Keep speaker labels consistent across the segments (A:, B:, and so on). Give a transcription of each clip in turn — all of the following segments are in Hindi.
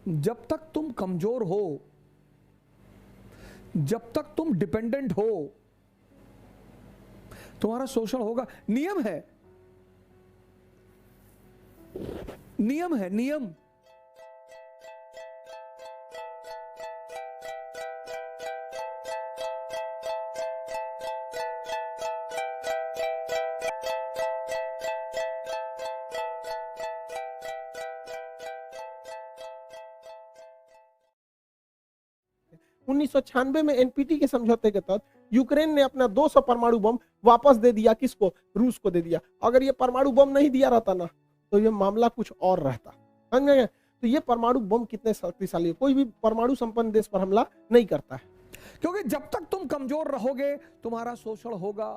A: जब तक तुम कमजोर हो, जब तक तुम डिपेंडेंट हो, तुम्हारा शोषण होगा। नियम है, नियम है, नियम।
B: 1996 में एनपीटी के समझौते के तहत यूक्रेन ने अपना 200 परमाणु बम वापस दे दिया। किसको? रूस को दे दिया। अगर ये परमाणु बम नहीं दिया रहता ना तो ये मामला कुछ और रहता। समझ में? तो ये परमाणु बम कितने शक्तिशाली है, कोई भी परमाणु संपन्न देश पर हमला नहीं करता है,
A: क्योंकि जब तक तुम कमजोर रहोगे तुम्हारा शोषण होगा।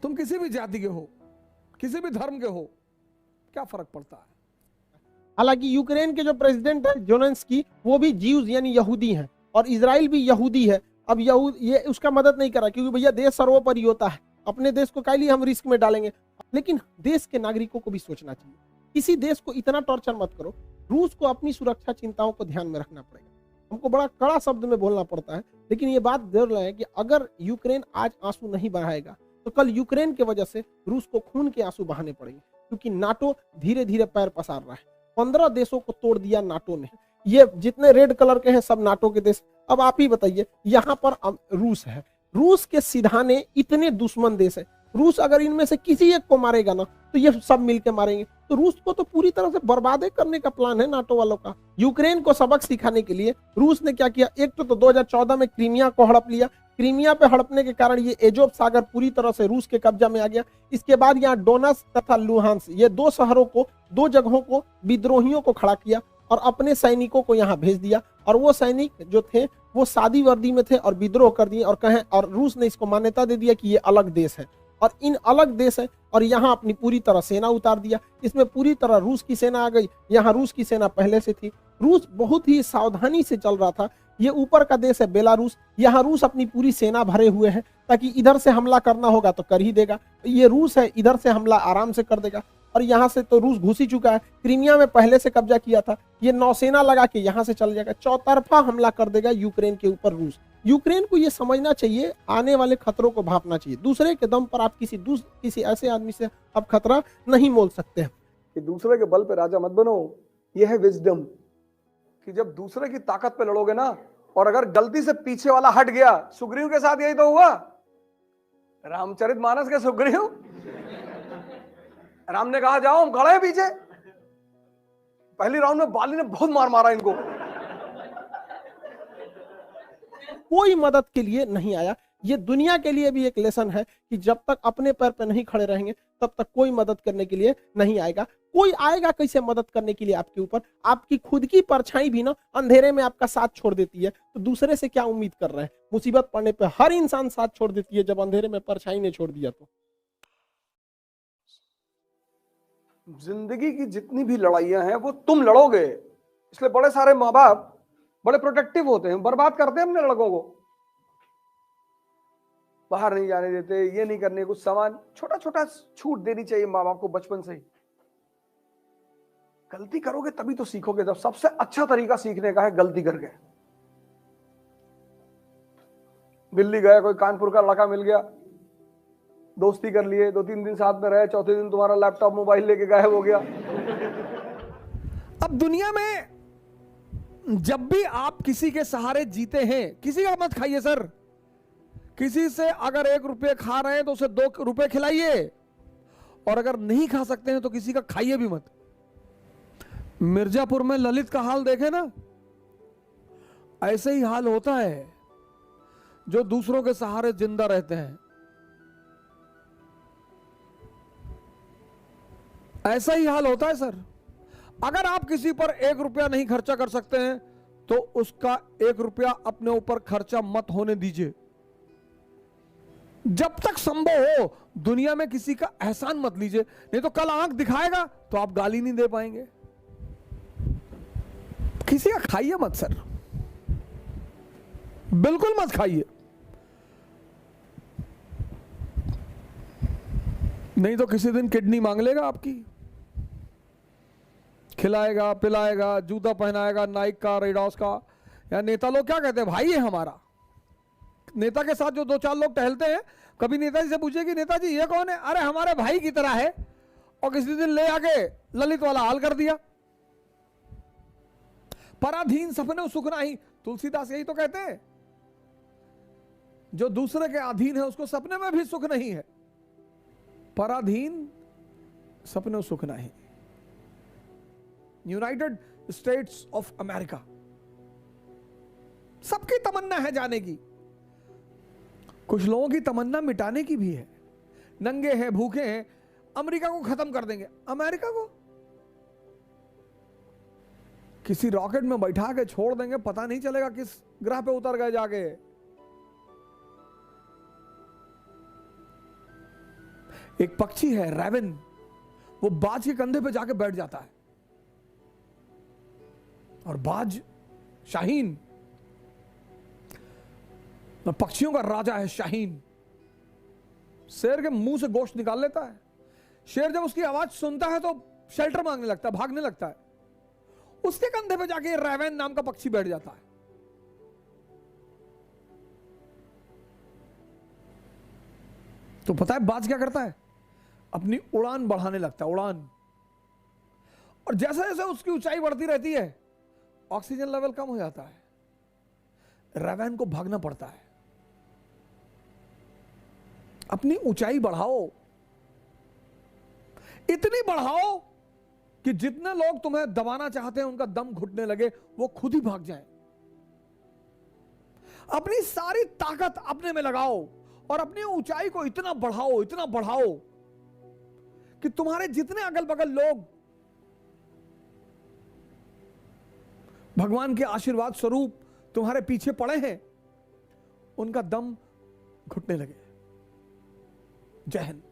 A: तुम किसी भी जाति के हो, किसी भी धर्म के हो, क्या फर्क पड़ता है।
B: हालांकि यूक्रेन के जो प्रेसिडेंट है ज़ेलेंस्की, वो भी ज्यूज यानी यहूदी हैं और इजराइल भी यहूदी है। अब ये उसका मदद नहीं कर रहा क्योंकि भैया देश सर्वोपरि होता है, अपने देश को काहे लिए हम रिस्क में डालेंगे। लेकिन देश के नागरिकों को भी सोचना चाहिए, किसी देश को इतना टॉर्चर मत करो। रूस को अपनी सुरक्षा चिंताओं को ध्यान में रखना पड़ेगा। हमको बड़ा कड़ा शब्द में बोलना पड़ता है, लेकिन ये बात जरूर है कि अगर यूक्रेन आज आंसू नहीं बहाएगा तो कल यूक्रेन की वजह से रूस को खून के आंसू बहाने पड़ेंगे, क्योंकि नाटो धीरे धीरे पैर पसार रहा है। 15 देशों को तोड़ दिया नाटो ने। ये जितने रेड कलर के हैं सब नाटो के देश। अब आप ही बताइए, यहाँ पर रूस है, रूस के सिधाने इतने दुश्मन देश है। रूस अगर इनमें से किसी एक को मारेगा ना तो ये सब मिलके मारेंगे। तो रूस को तो पूरी तरह से बर्बाद करने का प्लान है नाटो वालों का। यूक्रेन को सबक सिखाने के लिए रूस ने क्या किया, एक तो 2014 में क्रीमिया को हड़प लिया। क्रीमिया पे हड़पने के कारण ये एजोव सागर पूरी तरह से रूस के कब्जा में आ गया। इसके बाद यहाँ डोनस तथा लुहांस, ये दो शहरों को, दो जगहों को विद्रोहियों को खड़ा किया और अपने सैनिकों को यहाँ भेज दिया। और वो सैनिक जो थे वो सादी वर्दी में थे और विद्रोह कर दिए और कहें, और रूस ने इसको मान्यता दे दिया कि ये अलग देश है और इन अलग देश है, और यहाँ अपनी पूरी तरह सेना उतार दिया। इसमें पूरी तरह रूस की सेना आ गई। यहाँ रूस की सेना पहले से थी। रूस बहुत ही सावधानी से चल रहा था। ये ऊपर का देश है बेलारूस, यहाँ रूस अपनी पूरी सेना भरे हुए हैं ताकि इधर से हमला करना होगा तो कर ही देगा। ये रूस है, इधर से हमला आराम से कर देगा। और यहाँ से तो रूस घुस ही चुका है, क्रीमिया में पहले से कब्जा किया था। ये नौसेना लगा के यहाँ से चल जाएगा, चौतरफा हमला कर देगा यूक्रेन के ऊपर रूस। यूक्रेन को ये समझना चाहिए, आने वाले खतरों को भांपना चाहिए। दूसरे के दम पर आप किसी ऐसे आदमी से आप खतरा नहीं मोल सकते हैं।
C: कि दूसरे के बल पे राजा मत बनो, ये है विजडम। कि जब दूसरे की ताकत पे लड़ोगे ना, और अगर गलती से पीछे वाला हट गया, सुग्रीव के साथ यही तो हुआ। रामचरितमानस के सुग्रीव, राम ने कहा जाओ, हम खड़े हैं पीछे। पहली राउंड में बाली ने बहुत मार मारा इनको,
B: कोई मदद के लिए नहीं आया। ये दुनिया के लिए भी एक लेसन है कि जब तक अपने पैर पे नहीं खड़े रहेंगे तब तक कोई मदद करने के लिए नहीं आएगा। कोई आएगा कैसे मदद करने के लिए आपके ऊपर? आपकी खुद की परछाई भी ना अंधेरे में आपका साथ छोड़ देती है, तो दूसरे से क्या उम्मीद कर रहे हैं? मुसीबत पड़ने पे हर इंसान साथ छोड़ देती है, जब अंधेरे में परछाई ने छोड़ दिया तो।
C: जिंदगी की जितनी भी लड़ाइयां हैं वो तुम लड़ोगे। इसलिए बड़े सारे माँ बाप बड़े प्रोटेक्टिव होते हैं, बर्बाद करते हैं अपने लड़कों को, बाहर नहीं जाने देते, ये नहीं करने, कुछ सामान छोटा छोटा छूट देनी चाहिए माँ बाप को बचपन से ही। गलती करोगे तभी तो सीखोगे। जब सबसे अच्छा तरीका सीखने का है गलती करके। दिल्ली गए, कोई कानपुर का लड़का मिल गया, दोस्ती कर लिए, 2-3 दिन साथ में रहे, चौथे दिन तुम्हारा लैपटॉप मोबाइल लेके गायब हो गया।
A: अब दुनिया में जब भी आप किसी के सहारे जीते हैं, किसी का मत खाइए सर। किसी से अगर 1 रुपये खा रहे हैं तो उसे 2 रुपये खिलाइए, और अगर नहीं खा सकते हैं तो किसी का खाइए भी मत। मिर्जापुर में ललित का हाल देखे ना, ऐसे ही हाल होता है जो दूसरों के सहारे जिंदा रहते हैं। ऐसा ही हाल होता है सर। अगर आप किसी पर 1 रुपया नहीं खर्चा कर सकते हैं तो उसका 1 रुपया अपने ऊपर खर्चा मत होने दीजिए। जब तक संभव हो दुनिया में किसी का एहसान मत लीजिए, नहीं तो कल आंख दिखाएगा तो आप गाली नहीं दे पाएंगे। किसी का खाइए मत सर, बिल्कुल मत खाइए, नहीं तो किसी दिन किडनी मांग लेगा आपकी। खिलाएगा पिलाएगा, जूता पहनाएगा नाइक का, रेडॉस का। या नेता लोग क्या कहते हैं, भाई है हमारा। नेता के साथ जो 2-4 लोग टहलते हैं, कभी नेताजी से पूछे कि नेताजी ये कौन है, अरे हमारे भाई की तरह है, और किसी दिन ले आके ललित वाला हाल कर दिया। पराधीन सपने सुख नहीं, तुलसीदास यही तो कहते हैं, जो दूसरे के अधीन है उसको सपने में भी सुख नहीं है। पराधीन सपने सुख नहीं। यूनाइटेड स्टेट्स ऑफ अमेरिका, सबकी तमन्ना है जाने की, कुछ लोगों की तमन्ना मिटाने की भी है। नंगे हैं, भूखे हैं, अमेरिका को खत्म कर देंगे। अमेरिका को किसी रॉकेट में बैठा के छोड़ देंगे, पता नहीं चलेगा किस ग्रह पे उतर गए जाके। एक पक्षी है रैवन, वो बाज के कंधे पे जाके बैठ जाता है, और बाज शाहीन, पक्षियों का राजा है शाहीन, शेर के मुंह से गोश्त निकाल लेता है। शेर जब उसकी आवाज सुनता है तो शेल्टर मांगने लगता है, भागने लगता है। उसके कंधे पे जाके रैवन नाम का पक्षी बैठ जाता है। तो पता है बाज क्या करता है, अपनी उड़ान बढ़ाने लगता है, उड़ान। और जैसे जैसे उसकी ऊंचाई बढ़ती रहती है, ऑक्सीजन लेवल कम हो जाता है, रैवन को भागना पड़ता है। अपनी ऊंचाई बढ़ाओ, इतनी बढ़ाओ कि जितने लोग तुम्हें दबाना चाहते हैं उनका दम घुटने लगे, वो खुद ही भाग जाएं। अपनी सारी ताकत अपने में लगाओ और अपनी ऊंचाई को इतना बढ़ाओ कि तुम्हारे जितने अगल बगल लोग भगवान के आशीर्वाद स्वरूप तुम्हारे पीछे पड़े हैं, उनका दम घुटने लगे। जय हिंद।